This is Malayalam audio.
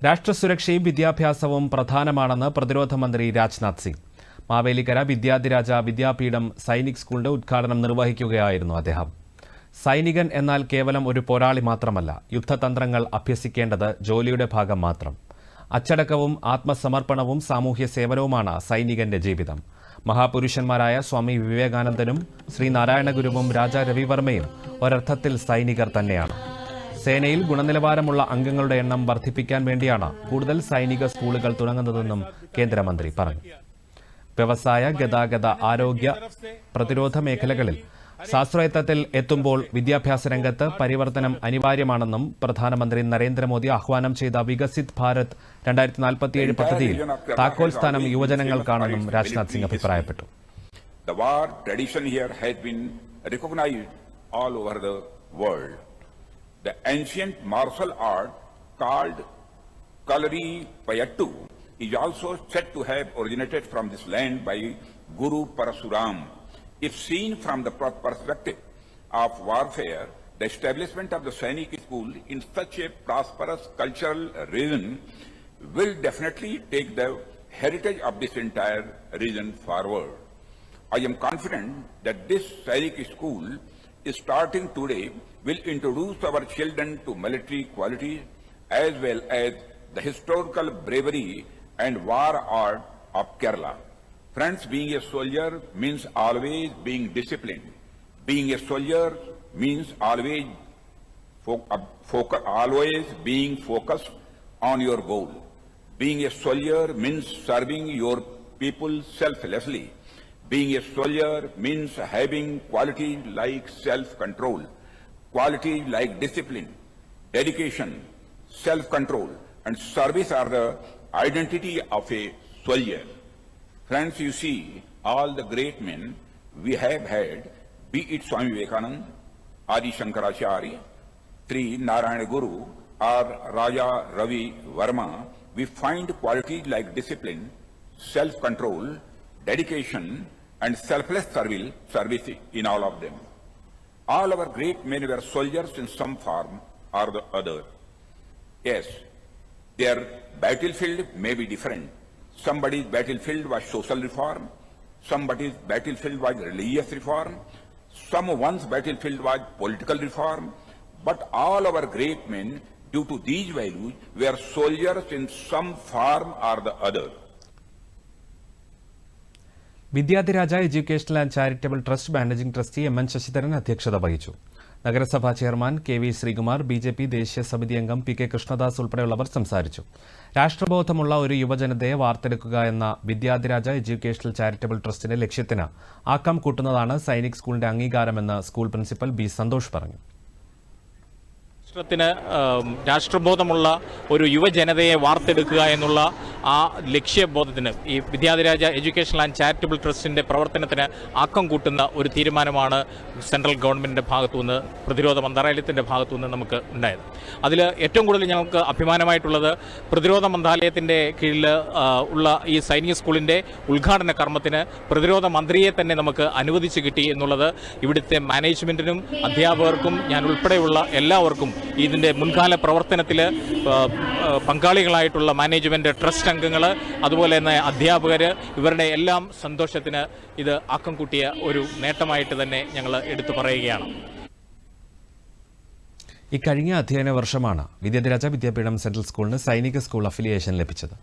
രാഷ്ട്രസുരക്ഷയും വിദ്യാഭ്യാസവും പ്രധാനമാണെന്ന് പ്രതിരോധ മന്ത്രി രാജ്നാഥ് സിംഗ്. മാവേലിക്കര വിദ്യാധിരാജ വിദ്യാപീഠം സൈനിക് സ്കൂളിന്റെ ഉദ്ഘാടനം നിർവഹിക്കുകയായിരുന്നു അദ്ദേഹം. സൈനികൻ എന്നാൽ കേവലം ഒരു പോരാളി മാത്രമല്ല, യുദ്ധതന്ത്രങ്ങൾ അഭ്യസിക്കേണ്ടത് ജോലിയുടെ ഭാഗം മാത്രം. അച്ചടക്കവും ആത്മസമർപ്പണവും സാമൂഹ്യ സേവനവുമാണ് സൈനികന്റെ ജീവിതം. മഹാപുരുഷന്മാരായ സ്വാമി വിവേകാനന്ദനും ശ്രീനാരായണ ഗുരുവും രാജാ രവിവർമ്മയും ഒരർത്ഥത്തിൽ സൈനികർ തന്നെയാണ്. സേനയിൽ ഗുണനിലവാരമുള്ള അംഗങ്ങളുടെ എണ്ണം വർദ്ധിപ്പിക്കാൻ വേണ്ടിയാണ് കൂടുതൽ സൈനിക സ്കൂളുകൾ തുടങ്ങുന്നതെന്നും കേന്ദ്രമന്ത്രി പറഞ്ഞു. വ്യവസായ, ഗതാഗത, ആരോഗ്യ, പ്രതിരോധ മേഖലകളിൽ ശാസ്ത്രയത്വത്തിൽ എത്തുമ്പോൾ വിദ്യാഭ്യാസ രംഗത്ത് പരിവർത്തനം അനിവാര്യമാണെന്നും പ്രധാനമന്ത്രി നരേന്ദ്രമോദി ആഹ്വാനം ചെയ്ത വികസിത് ഭാരത് 2047 പദ്ധതിയിൽ താക്കോൽ സ്ഥാനം യുവജനങ്ങൾക്കാണെന്നും രാജ്നാഥ് സിംഗ് അഭിപ്രായപ്പെട്ടു. The ancient martial art called Kalaripayattu is also said to have originated from this land by Guru Parasuram. If seen from the perspective of warfare, the establishment of the Sainik school in such a prosperous cultural region will definitely take the heritage of this entire region forward. I am confident that this Sainik school starting today will introduce our children to military qualities as well as the historical bravery and war art of Kerala. Friends, being a soldier means always being disciplined. Being a soldier means always being focused on your goal. Being a soldier means serving your people selflessly. Being a soldier means having qualities like self-control, qualities like discipline, dedication, self-control, and service are the identity of a soldier. Friends, you see, all the great men we have had, be it Swami Vivekananda, Adi Shankaracharya, Sri Narayana Guru, or Raja Ravi Verma, we find qualities like discipline, self-control, dedication, and selfless service in all of them. All our great men were soldiers in some form or the other. Yes, their battlefield may be different. Somebody's battlefield was social reform, somebody's battlefield was religious reform, someone's battlefield was political reform, but all our great men, due to these values, were soldiers in some form or the other. Vidyadhiraja educational and charitable trust managing trustee MN Sasidharan അധ്യക്ഷത വഹിച്ചു. നഗരസഭാ ചെയർമാൻ KV ശ്രീകുമാർ, BJP ദേശീയ സമിതി അംഗം PK കൃഷ്ണദാസ് ഉൾപ്പെടെയുള്ളവർ സംസാരിച്ചു. രാഷ്ട്രബോധമുള്ള ഒരു യുവജനതയെ വാർത്തെടുക്കുക എന്ന വിദ്യാധിരാജ എഡ്യൂക്കേഷണൽ ചാരിറ്റബിൾ ട്രസ്റ്റിന്റെ ലക്ഷ്യത്തിന് ആക്കം കൂട്ടുന്നതാണ് സൈനിക് സ്കൂളിന്റെ അംഗീകാരമെന്ന് സ്കൂൾ പ്രിൻസിപ്പൽ B സന്തോഷ് പറഞ്ഞു. രാഷ്ട്രബോധമുള്ള ഒരു യുവജനതയെ വാർത്തെടുക്കുക എന്നുള്ള ആ ലക്ഷ്യബോധത്തിന് ഈ വിദ്യാധിരാജ എഡ്യൂക്കേഷണൽ ആൻഡ് ചാരിറ്റബിൾ ട്രസ്റ്റിന്റെ പ്രവർത്തനത്തിന് ആക്കം കൂട്ടുന്ന ഒരു തീരുമാനമാണ് സെൻട്രൽ ഗവൺമെന്റിന്റെ ഭാഗത്തുനിന്ന്, പ്രതിരോധ മന്ത്രാലയത്തിന്റെ ഭാഗത്തുനിന്ന് നമുക്ക് ഉണ്ടായത്. അതിൽ ഏറ്റവും കൂടുതൽ ഞങ്ങൾക്ക് അഭിമാനമായിട്ടുള്ളത് പ്രതിരോധ മന്ത്രാലയത്തിന്റെ കീഴിൽ ഉള്ള ഈ സൈനിക സ്കൂളിന്റെ ഉദ്ഘാടന കർമ്മത്തിന് പ്രതിരോധ മന്ത്രിയെ തന്നെ നമുക്ക് അനുവദിച്ച് കിട്ടി എന്നുള്ളത് ഇവിടുത്തെ മാനേജ്മെന്റിനും അധ്യാപകർക്കും ഞാൻ ഉൾപ്പെടെയുള്ള എല്ലാവർക്കും ഇതിന്റെ മുൻകാല പ്രവർത്തനത്തിൽ പങ്കാളികളായിട്ടുള്ള മാനേജ്മെന്റ്, ട്രസ്റ്റ് അംഗങ്ങൾ, അതുപോലെ തന്നെ അധ്യാപകർ, ഇവരുടെ എല്ലാം സന്തോഷത്തിന് ഇത് ആക്കം കൂട്ടിയ ഒരു നേട്ടമായിട്ട് തന്നെ ഞങ്ങൾ എടുത്തു പറയുകയാണ്. ഇക്കഴിഞ്ഞ അധ്യയന വർഷമാണ് വിദ്യാധിരാജ വിദ്യാപീഠം സെൻട്രൽ സ്കൂളിന് സൈനിക സ്കൂൾ അഫിലിയേഷൻ ലഭിച്ചത്.